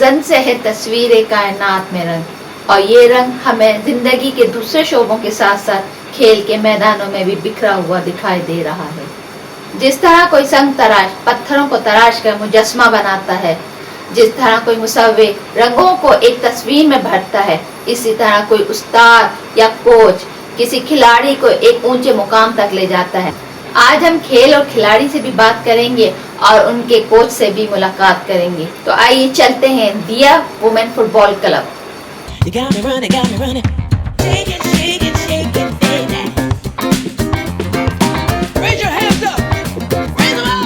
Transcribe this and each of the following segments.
जन से है तस्वीर कायनात में रंग, और ये रंग हमें जिंदगी के दूसरे शोबों के साथ साथ खेल के मैदानों में भी बिखरा हुआ दिखाई दे रहा है। जिस तरह कोई संग तराश पत्थरों को तराश कर मुजस्मा बनाता है, जिस तरह कोई मुसव्विर रंगों को एक तस्वीर में भरता है, इसी तरह कोई उस्ताद या कोच किसी खिलाड़ी को एक ऊंचे मुकाम तक ले जाता है। आज हम खेल और खिलाड़ी से भी बात करेंगे और उनके कोच से भी मुलाकात करेंगे। तो आइए चलते हैं दिया women football club. You got me running. Shake it, shake it, shake it, baby. Raise your hands up. Raise them up.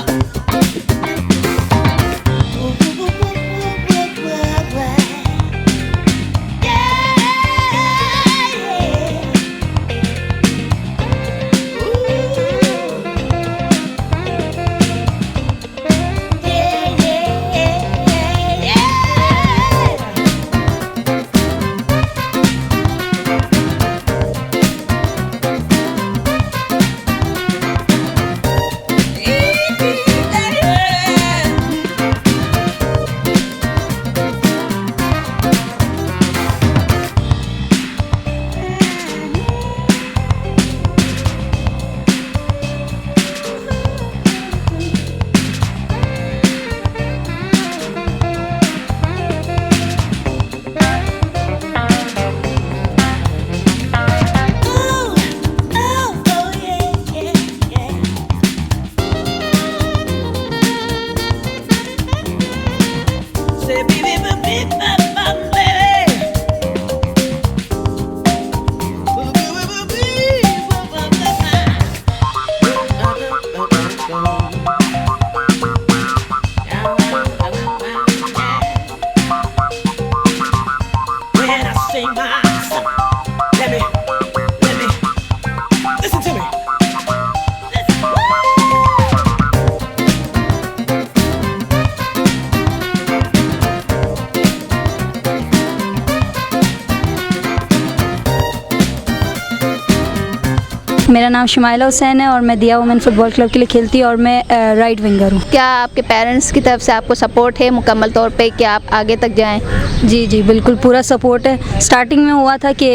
मेरा नाम शुमाइला हुसैन है और मैं दिया वुमेन फुटबॉल क्लब के लिए खेलती हूँ और मैं राइट विंगर हूँ। क्या आपके पेरेंट्स की तरफ से आपको सपोर्ट है मुकम्मल तौर पे कि आप आगे तक जाएं? जी बिल्कुल पूरा सपोर्ट है। स्टार्टिंग में हुआ था कि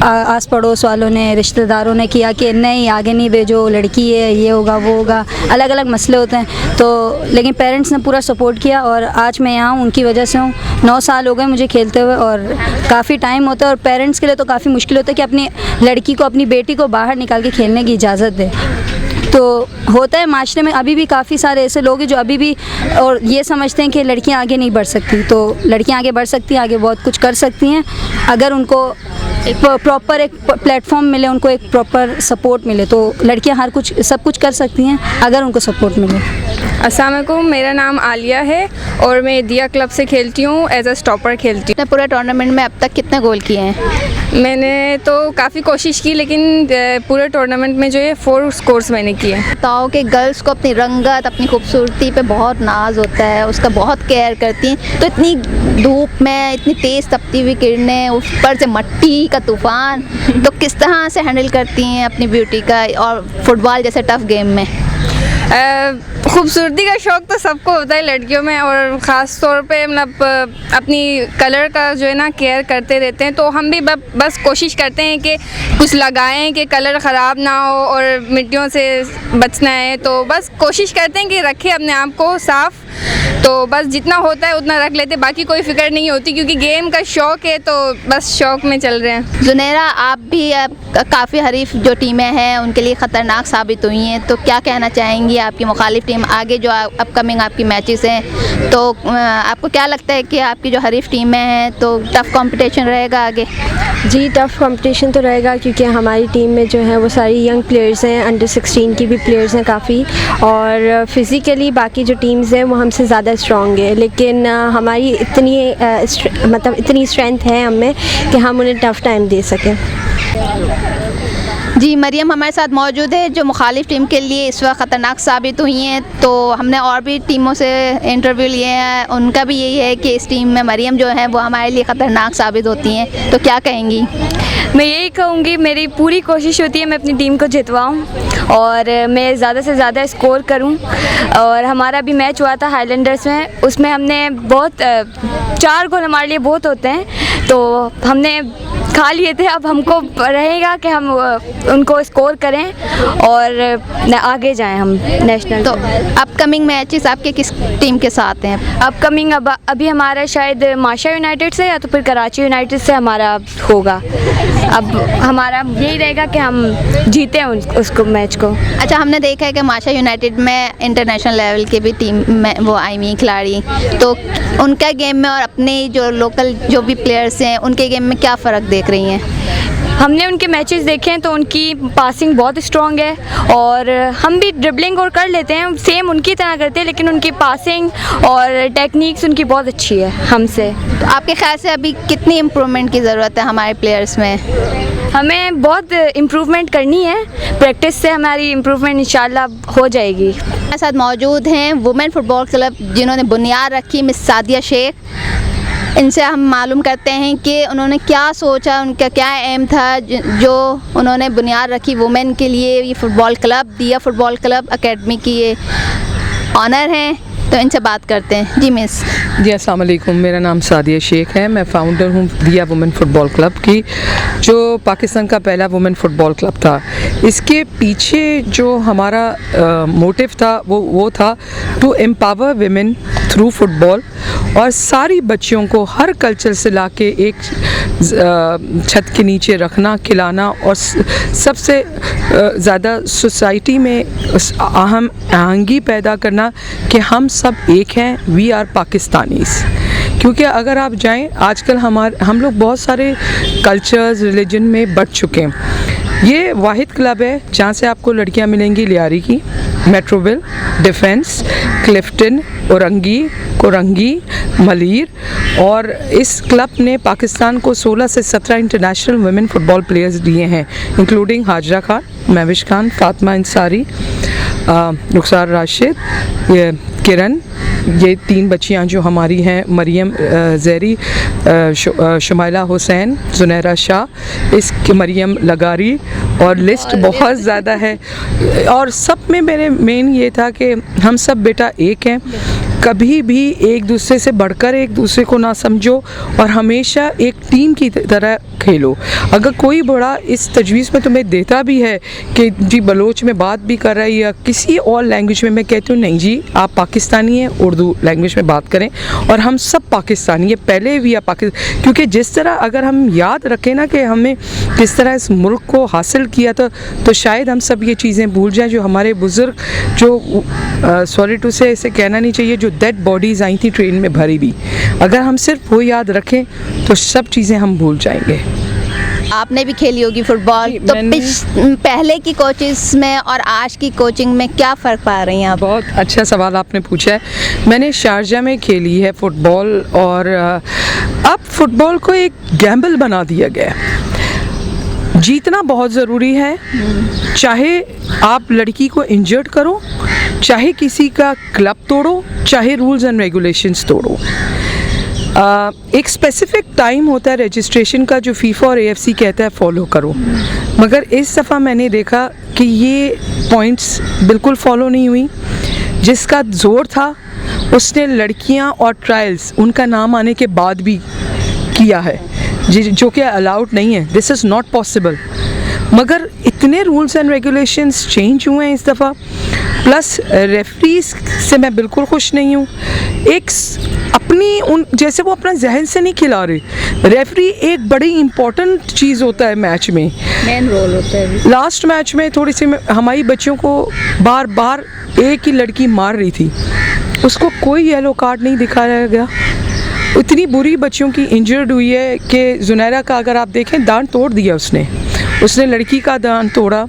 आस पड़ोस वालों ने, रिश्तेदारों ने किया कि नहीं आगे नहीं भेजो, लड़की है, ये होगा वो होगा, अलग अलग मसले होते हैं। तो लेकिन पेरेंट्स ने पूरा सपोर्ट किया और आज मैं यहाँ हूँ, उनकी वजह से हूँ। 9 साल हो गए मुझे खेलते हुए और काफ़ी टाइम होता है और पेरेंट्स के लिए तो काफ़ी मुश्किल होता है कि अपनी लड़की को, अपनी बेटी को बाहर निकाल के खेलने की इजाज़त दे। तो होता है माशरे में अभी भी काफ़ी सारे ऐसे लोग हैं जो अभी भी और ये समझते हैं कि लड़कियां आगे नहीं बढ़ सकती। तो लड़कियां आगे बढ़ सकती हैं, आगे बहुत कुछ कर सकती हैं अगर उनको एक प्रॉपर एक प्लेटफॉर्म मिले, उनको एक प्रॉपर सपोर्ट मिले। तो लड़कियां हर कुछ सब कुछ कर सकती हैं अगर उनको सपोर्ट मिले। अस्सलाम वालेकुम, मेरा नाम आलिया है और मैं दिया क्लब से खेलती हूँ, एज अ स्टॉपर खेलती हूँ। पूरे टूर्नामेंट में अब तक कितने गोल किए हैं? मैंने तो काफ़ी कोशिश की लेकिन पूरे टूर्नामेंट में जो है 4 स्कोर्स मैंने किए। बताओ कि गर्ल्स को अपनी रंगत, अपनी खूबसूरती पे बहुत नाज होता है, उसका बहुत केयर करती हैं। तो इतनी धूप में इतनी तेज़ तपती हुई किरणें, ऊपर से मट्टी का तूफ़ान, तो किस तरह से हैंडल करती हैं अपनी ब्यूटी का और फुटबॉल जैसे टफ गेम में? खूबसूरती का शौक़ तो सबको होता है लड़कियों में, और ख़ास तौर पे मतलब अपनी कलर का जो है ना केयर करते रहते हैं। तो हम भी बस कोशिश करते हैं कि कुछ लगाएं कि कलर ख़राब ना हो और मिट्टियों से बचना है। तो बस कोशिश करते हैं कि रखें अपने आप को साफ़। तो बस जितना होता है उतना रख लेते, बाकी कोई फ़िक्र नहीं होती क्योंकि गेम का शौक़ है, तो बस शौक़ में चल रहे हैं। जुनैरा, आप भी काफ़ी हरीफ जो टीमें हैं उनके लिए ख़तरनाक साबित हुई हैं, तो क्या कहना चाहेंगी आपकी मुखालिफ टीम आगे जो अपकमिंग आपकी मैचेस हैं? तो आपको क्या लगता है कि आपकी जो हरीफ टीमें हैं तो टफ़ कंपटीशन रहेगा आगे? जी टफ़ कंपटीशन तो रहेगा क्योंकि हमारी टीम में जो है वो सारी यंग प्लेयर्स हैं, अंडर 16 की भी प्लेयर्स हैं काफ़ी, और फिज़िकली बाकी जो टीम्स हैं वो हमसे ज़्यादा स्ट्रॉन्ग है। लेकिन हमारी इतनी स्ट्रेंथ है हम में कि हम उन्हें टफ़ टाइम दे सकें। जी मरियम हमारे साथ मौजूद है जो मुखालिफ टीम के लिए इस वक्त ख़तरनाक साबित हुई हैं। तो हमने और भी टीमों से इंटरव्यू लिए हैं, उनका भी यही है कि इस टीम में मरियम जो है वो हमारे लिए ख़तरनाक साबित होती हैं। तो क्या कहेंगी? मैं यही कहूँगी, मेरी पूरी कोशिश होती है मैं अपनी टीम को जितवाऊँ और मैं ज़्यादा से ज़्यादा स्कोर करूं। और हमारा भी मैच हुआ था हाईलैंडर्स में, उसमें हमने बहुत 4 गोल हमारे लिए बहुत होते हैं, तो हमने खा लिए थे। अब हमको रहेगा कि हम उनको स्कोर करें और आगे जाएं हम नेशनल। तो अपकमिंग मैचेस आपके किस टीम के साथ हैं? अपकमिंग अभी हमारा शायद माशा यूनाइटेड से या तो फिर कराची यूनाइटेड से हमारा होगा। अब हमारा यही रहेगा कि हम जीते उसको मैच को। अच्छा, हमने देखा है कि माशा यूनाइटेड में इंटरनेशनल लेवल के भी टीम में वो आई हुई खिलाड़ी, तो उनका गेम में और अपने जो लोकल जो भी प्लेयर्स हैं उनके गेम में क्या फ़र्क देख रही हैं? हमने उनके मैचेस देखे हैं तो उनकी पासिंग बहुत स्ट्रॉन्ग है और हम भी ड्रिबलिंग और कर लेते हैं, सेम उनकी तरह करते हैं, लेकिन उनकी पासिंग और टेक्निक्स उनकी बहुत अच्छी है हमसे। तो आपके ख्याल से अभी कितनी इम्प्रूवमेंट की ज़रूरत है हमारे प्लेयर्स में? हमें बहुत इम्प्रूवमेंट करनी है, प्रैक्टिस से हमारी इम्प्रूवमेंट इंशाल्लाह हो जाएगी। हमारे साथ मौजूद हैं वुमेन फुटबॉल क्लब जिन्होंने बुनियाद रखी, मिस सादिया शेख। इनसे हम मालूम करते हैं कि उन्होंने क्या सोचा, उनका क्या एम था जो उन्होंने बुनियाद रखी वुमेन के लिए। ये फुटबॉल क्लब, दिया फुटबॉल क्लब एकेडमी की ये ऑनर हैं, तो इनसे बात करते हैं। जी मिस। जी अस्सलाम वालेकुम, मेरा नाम सादिया शेख है, मैं फ़ाउंडर हूँ दिया वुमेन फ़ुटबॉल क्लब की, जो पाकिस्तान का पहला वुमेन फ़ुटबॉल क्लब था। इसके पीछे जो हमारा मोटिव था वो था to empower women through football, और सारी बच्चियों को हर कल्चर से लाके एक छत के नीचे रखना, खिलाना, और सबसे ज़्यादा सोसाइटी में अहम आहंगी पैदा करना कि हम सब एक हैं, वी आर पाकिस्तानीज़। क्योंकि अगर आप जाएं, आजकल हम लोग बहुत सारे कल्चर्स, रिलीजन में बट चुके हैं। ये वाहिद क्लब है जहाँ से आपको लड़कियाँ मिलेंगी लियारी की, मेट्रोविल, डिफेंस, क्लिफ्टन, औरंगी, कोरंगी, मलीर, और इस क्लब ने पाकिस्तान को 16 से 17 इंटरनेशनल वुमेन फुटबॉल प्लेयर्स दिए हैं, इंक्लूडिंग हाजरा खान, महविश खान, फातिमा इंसारी, रुखसार राशिद, किरण, ये 3 बच्चियां जो हमारी हैं, मरियम ज़ेरी, शुमाइला हुसैन, जुनैरा शाह, मरियम लगारी, और लिस्ट बहुत ज़्यादा है। और सब में मेरे मेन ये था कि हम सब बेटा एक हैं, कभी भी एक दूसरे से बढ़कर एक दूसरे को ना समझो और हमेशा एक टीम की तरह खेलो। अगर कोई बड़ा इस तजवीज़ में तुम्हें देता भी है कि जी बलोच में बात भी कर रहा है या किसी और लैंग्वेज में, मैं कहती हूँ नहीं जी, आप पाकिस्तानी हैं, उर्दू लैंग्वेज में बात करें, और हम सब पाकिस्तानी है पहले भी, या पाकिस्तान, क्योंकि जिस तरह अगर हम याद रखें ना कि हमें किस तरह इस मुल्क को हासिल किया था, तो शायद हम सब ये चीज़ें भूल जाएं जो हमारे बुज़ुर्ग, जो सॉरी टू से इसे कहना नहीं चाहिए, जो डेड बॉडीज़ आई थी ट्रेन में भरी भी, अगर हम सिर्फ वो याद रखें तो सब चीज़ें हम भूल जाएंगे। आपने भी खेली होगी फुटबॉल, तो पहले की कोचेस में और आज की कोचिंग में क्या फ़र्क पा रही हैं आप? बहुत अच्छा सवाल आपने पूछा है। मैंने शारजा में खेली है फ़ुटबॉल, और अब फ़ुटबॉल को एक गैम्बल बना दिया गया है। जीतना बहुत ज़रूरी है, चाहे आप लड़की को इंजर्ड करो, चाहे किसी का क्लब तोड़ो, चाहे रूल्स एंड रेगुलेशंस तोड़ो। एक स्पेसिफिक टाइम होता है रजिस्ट्रेशन का जो फीफा और एएफसी कहता है फॉलो करो, मगर इस दफ़ा मैंने देखा कि ये पॉइंट्स बिल्कुल फॉलो नहीं हुई। जिसका ज़ोर था उसने लड़कियां और ट्रायल्स उनका नाम आने के बाद भी किया है, जो कि अलाउड नहीं है, दिस इज़ नॉट पॉसिबल। मगर इतने रूल्स एंड रेगुलेशंस चेंज हुए हैं इस दफ़ा, प्लस रेफरीज से मैं बिल्कुल खुश नहीं हूँ। एक अपनी उन जैसे वो अपना जहन से नहीं खिला रहे। रेफरी एक बड़ी इम्पोर्टेंट चीज़ होता है मैच में, मेन रोल होता है। लास्ट मैच में थोड़ी सी हमारी बच्चियों को बार बार एक ही लड़की मार रही थी, उसको कोई येलो कार्ड नहीं दिखाया गया। इतनी बुरी बच्चियों की इंजर्ड हुई है कि जुनैरा का अगर आप देखें दांत तोड़ दिया उसने लड़की का दांत तोड़ा,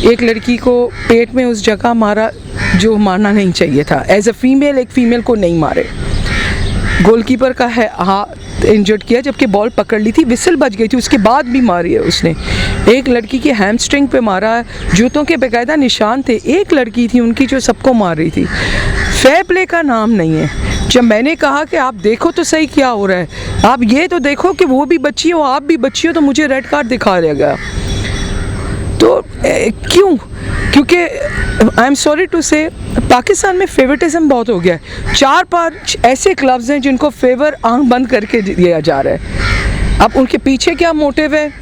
एक लड़की को पेट में उस जगह मारा जो मारना नहीं चाहिए था। एज अ फीमेल एक फ़ीमेल को नहीं मारे। गोलकीपर का है हाथ इंजर्ड किया जबकि बॉल पकड़ ली थी, विसल बज गई थी, उसके बाद भी मारी है उसने। एक लड़की की हैमस्ट्रिंग पे मारा है, जूतों के बेकायदा निशान थे। एक लड़की थी उनकी जो सबको मार रही थी। फेयर प्ले का नाम नहीं है। जब मैंने कहा कि आप देखो तो सही क्या हो रहा है, आप ये तो देखो कि वो भी बच्ची हो आप भी बच्ची हो, तो मुझे रेड कार्ड दिखा दिया गया। तो क्यों क्योंकि आई एम सॉरी टू से पाकिस्तान में फेवरेटिज्म बहुत हो गया है। 4-5 ऐसे क्लब्स हैं जिनको फेवर आंख बंद करके दिया जा रहा है। अब उनके पीछे क्या मोटिव है?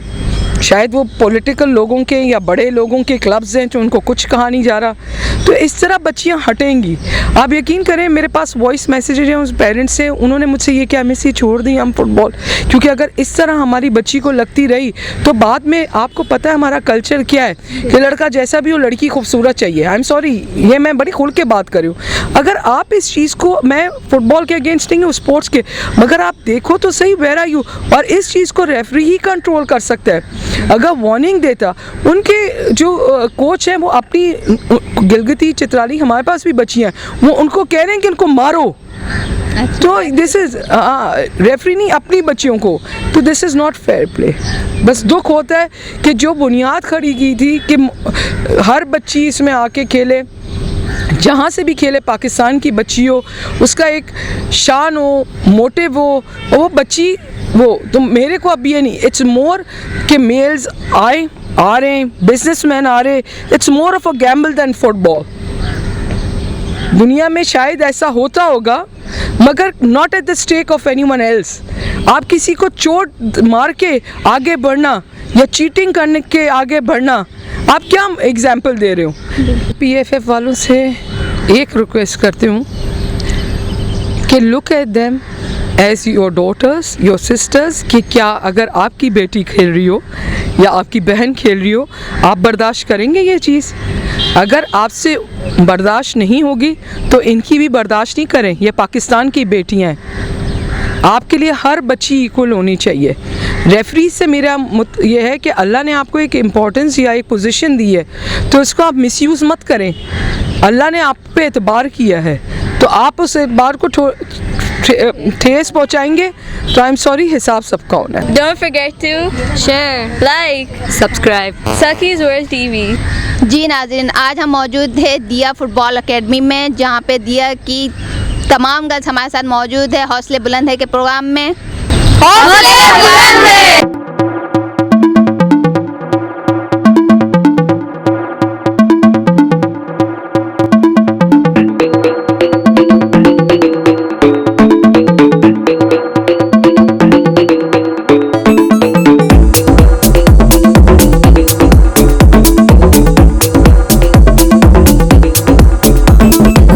शायद वो पॉलिटिकल लोगों के या बड़े लोगों के क्लब्स हैं जो उनको कुछ कहा नहीं जा रहा। तो इस तरह बच्चियां हटेंगी। आप यकीन करें, मेरे पास वॉइस मैसेजेज हैं उस पेरेंट्स से, उन्होंने मुझसे ये क्या मिस छोड़ दी हम फुटबॉल, क्योंकि अगर इस तरह हमारी बच्ची को लगती रही तो बाद में आपको पता है हमारा कल्चर क्या है कि लड़का जैसा भी हो लड़की खूबसूरत चाहिए। आई एम सॉरी, ये मैं बड़ी खुल के बात कर रही हूँ। अगर आप इस चीज़ को, मैं फुटबॉल के अगेंस्ट नहीं हूँ, स्पोर्ट्स के, मगर आप देखो तो सही वेयर आर यू। और इस चीज़ को रेफरी ही कंट्रोल कर सकता है। अगर वार्निंग देता, उनके जो कोच हैं वो अपनी गिलगिती चित्राली, हमारे पास भी बच्चियाँ हैं, वो उनको कह रहे हैं कि इनको मारो। तो दिस इज़ रेफरी नहीं अपनी बच्चियों को, तो this is not fair play. बस दुख होता है कि जो बुनियाद खड़ी की थी कि हर बच्ची इसमें आके खेले, जहाँ से भी खेले, पाकिस्तान की बच्ची हो, उसका एक शान हो, मोटिव हो, और वो बच्ची वो, तो मेरे को अब ये नहीं, इट्स मोर कि मेल्स आ रहे हैं, बिजनेसमैन आ रहे, it's more of a gamble than football. दुनिया में शायद ऐसा होता होगा, मगर not at the stake of anyone else. आप किसी को चोट मार के आगे बढ़ना या चीटिंग करने के आगे बढ़ना, आप क्या एग्जाम्पल दे रहे हो? PFF वालों से एक रिक्वेस्ट करती हूँ कि look at them as your daughters, your sisters, कि क्या अगर आपकी बेटी खेल रही हो या आपकी बहन खेल रही हो, आप बर्दाश्त करेंगे ये चीज़? अगर आपसे बर्दाश्त नहीं होगी तो इनकी भी बर्दाश्त नहीं करें। ये पाकिस्तान की बेटियां हैं, आपके लिए हर बच्ची इक्वल होनी चाहिए। रेफरी से मेरा ये है कि अल्लाह ने आपको एक इम्पोर्टेंस या एक पोजीशन दी है, तो इसको आप मिसयूज़ मत करें। अल्लाह ने आप पे एतबार किया है, तो आप उस एतबार को ठेस पहुंचाएंगे तो आई एम सॉरी, हिसाब सबका होना है। Don't forget to share, like, subscribe Saki's World TV. जी नाज़रीन, आज हम मौजूद है दिया फुटबॉल एकेडमी में, जहाँ पे दिया की तमाम गर्ल्स हमारे साथ मौजूद है हौसले बुलंद है के प्रोग्राम में। हौसले बुलंद है।